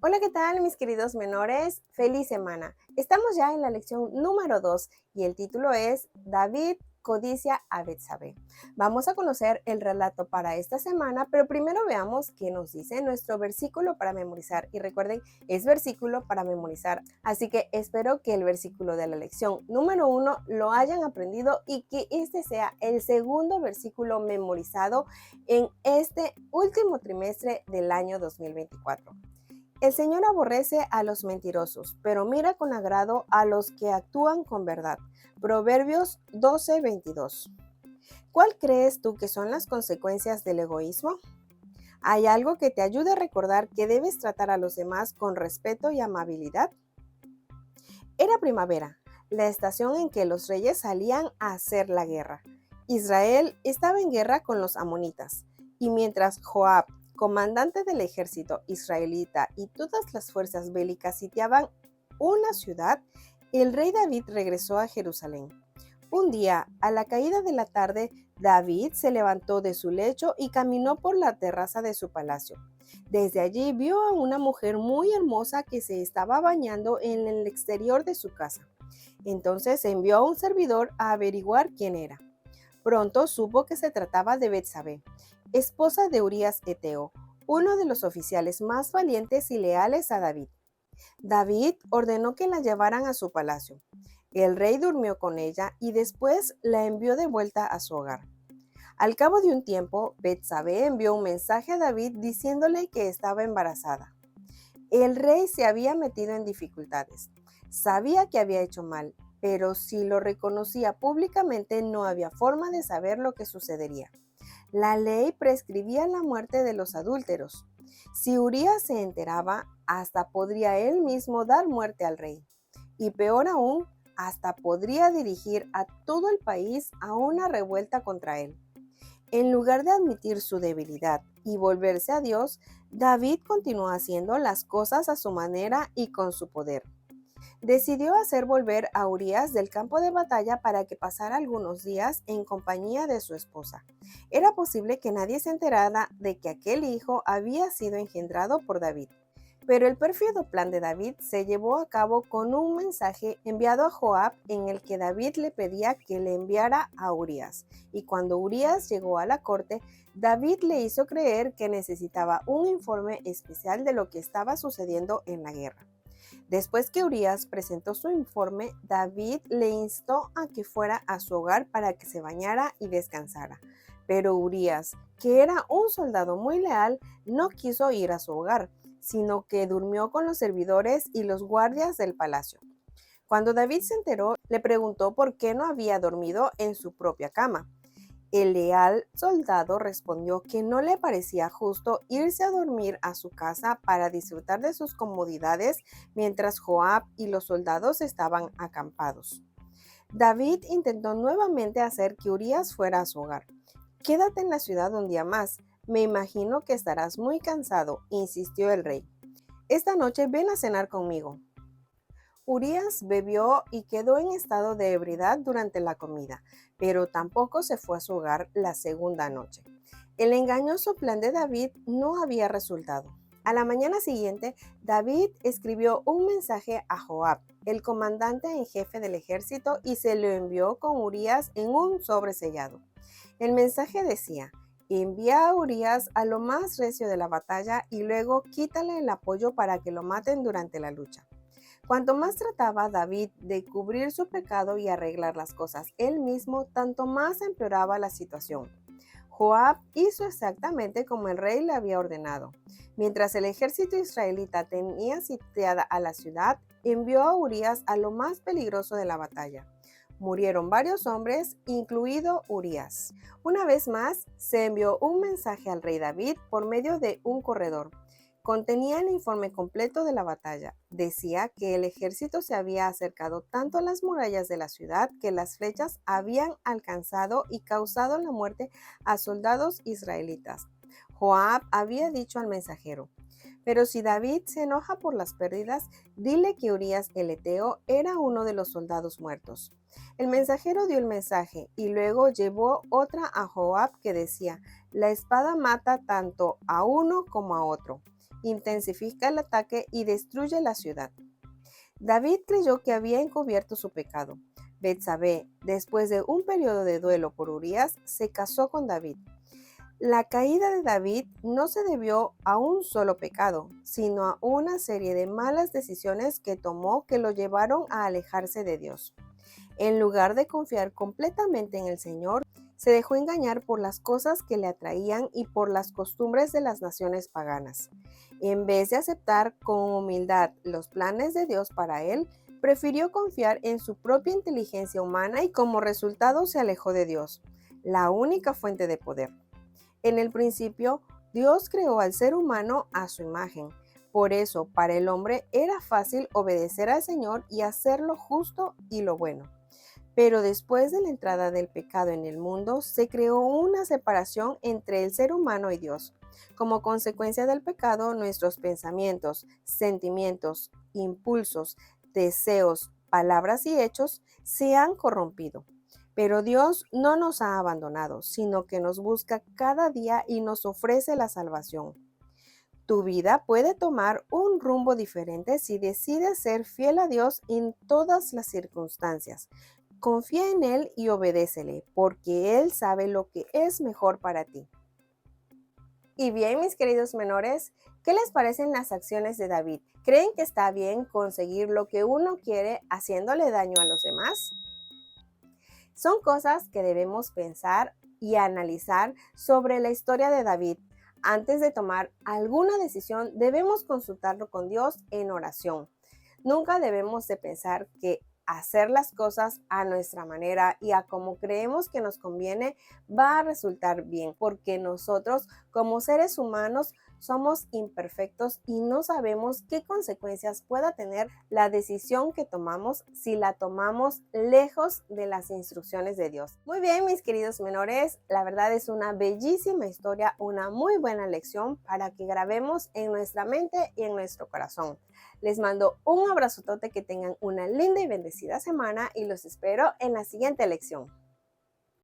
Hola, ¿qué tal mis queridos menores? Feliz semana. Estamos ya en la lección número 2 y el título es David codicia a Betsabé. Vamos a conocer el relato para esta semana, pero primero veamos qué nos dice nuestro versículo para memorizar. Y recuerden, es versículo para memorizar. Así que espero que el versículo de la lección número 1 lo hayan aprendido y que este sea el segundo versículo memorizado en este último trimestre del año 2024. El Señor aborrece a los mentirosos, pero mira con agrado a los que actúan con verdad. Proverbios 12:22. ¿Cuál crees tú que son las consecuencias del egoísmo? ¿Hay algo que te ayude a recordar que debes tratar a los demás con respeto y amabilidad? Era primavera, la estación en que los reyes salían a hacer la guerra. Israel estaba en guerra con los amonitas, y mientras Joab, comandante del ejército israelita, y todas las fuerzas bélicas sitiaban una ciudad, el rey David regresó a Jerusalén. Un día, a la caída de la tarde, David se levantó de su lecho y caminó por la terraza de su palacio. Desde allí vio a una mujer muy hermosa que se estaba bañando en el exterior de su casa. Entonces envió a un servidor a averiguar quién era. Pronto supo que se trataba de Betsabé, esposa de Urías Eteo, uno de los oficiales más valientes y leales a David. David ordenó que la llevaran a su palacio. El rey durmió con ella y después la envió de vuelta a su hogar. Al cabo de un tiempo, Betsabé envió un mensaje a David diciéndole que estaba embarazada. El rey se había metido en dificultades. Sabía que había hecho mal, pero si lo reconocía públicamente no había forma de saber lo que sucedería. La ley prescribía la muerte de los adúlteros. Si Urías se enteraba, hasta podría él mismo dar muerte al rey. Y peor aún, hasta podría dirigir a todo el país a una revuelta contra él. En lugar de admitir su debilidad y volverse a Dios, David continuó haciendo las cosas a su manera y con su poder. Decidió hacer volver a Urías del campo de batalla para que pasara algunos días en compañía de su esposa. Era posible que nadie se enterara de que aquel hijo había sido engendrado por David. Pero el pérfido plan de David se llevó a cabo con un mensaje enviado a Joab en el que David le pedía que le enviara a Urías. Y cuando Urías llegó a la corte, David le hizo creer que necesitaba un informe especial de lo que estaba sucediendo en la guerra. Después que Urías presentó su informe, David le instó a que fuera a su hogar para que se bañara y descansara. Pero Urías, que era un soldado muy leal, no quiso ir a su hogar, sino que durmió con los servidores y los guardias del palacio. Cuando David se enteró, le preguntó por qué no había dormido en su propia cama. El leal soldado respondió que no le parecía justo irse a dormir a su casa para disfrutar de sus comodidades mientras Joab y los soldados estaban acampados. David intentó nuevamente hacer que Urías fuera a su hogar. Quédate en la ciudad un día más. Me imagino que estarás muy cansado, insistió el rey. Esta noche ven a cenar conmigo. Urías bebió y quedó en estado de ebriedad durante la comida, pero tampoco se fue a su hogar la segunda noche. El engañoso plan de David no había resultado. A la mañana siguiente, David escribió un mensaje a Joab, el comandante en jefe del ejército, y se lo envió con Urías en un sobre sellado. El mensaje decía: envía a Urías a lo más recio de la batalla y luego quítale el apoyo para que lo maten durante la lucha. Cuanto más trataba David de cubrir su pecado y arreglar las cosas él mismo, tanto más empeoraba la situación. Joab hizo exactamente como el rey le había ordenado. Mientras el ejército israelita tenía sitiada a la ciudad, envió a Urías a lo más peligroso de la batalla. Murieron varios hombres, incluido Urías. Una vez más, se envió un mensaje al rey David por medio de un corredor. Contenía el informe completo de la batalla. Decía que el ejército se había acercado tanto a las murallas de la ciudad que las flechas habían alcanzado y causado la muerte a soldados israelitas. Joab había dicho al mensajero: pero si David se enoja por las pérdidas, dile que Urías el Eteo era uno de los soldados muertos. El mensajero dio el mensaje y luego llevó otra a Joab que decía: la espada mata tanto a uno como a otro. intensifica el ataque y destruye la ciudad. David creyó que había encubierto su pecado. Betsabé, después de un periodo de duelo por Urías, se casó con David. La caída de David no se debió a un solo pecado, sino a una serie de malas decisiones que tomó que lo llevaron a alejarse de Dios. En lugar de confiar completamente en el Señor, se dejó engañar por las cosas que le atraían y por las costumbres de las naciones paganas. En vez de aceptar con humildad los planes de Dios para él, prefirió confiar en su propia inteligencia humana y como resultado se alejó de Dios, la única fuente de poder. En el principio, Dios creó al ser humano a su imagen. Por eso, para el hombre era fácil obedecer al Señor y hacer lo justo y lo bueno. Pero después de la entrada del pecado en el mundo, se creó una separación entre el ser humano y Dios. Como consecuencia del pecado, nuestros pensamientos, sentimientos, impulsos, deseos, palabras y hechos se han corrompido. Pero Dios no nos ha abandonado, sino que nos busca cada día y nos ofrece la salvación. Tu vida puede tomar un rumbo diferente si decides ser fiel a Dios en todas las circunstancias. Confía en Él y obedécele, porque Él sabe lo que es mejor para ti. Y bien, mis queridos menores, ¿qué les parecen las acciones de David? ¿Creen que está bien conseguir lo que uno quiere haciéndole daño a los demás? Son cosas que debemos pensar y analizar sobre la historia de David. Antes de tomar alguna decisión, debemos consultarlo con Dios en oración. Nunca debemos de pensar que hacer las cosas a nuestra manera y a como creemos que nos conviene va a resultar bien, porque nosotros como seres humanos somos imperfectos y no sabemos qué consecuencias pueda tener la decisión que tomamos si la tomamos lejos de las instrucciones de Dios. Muy bien, mis queridos menores, la verdad es una bellísima historia, una muy buena lección para que grabemos en nuestra mente y en nuestro corazón. Les mando un abrazotote, que tengan una linda y bendecida semana y los espero en la siguiente lección.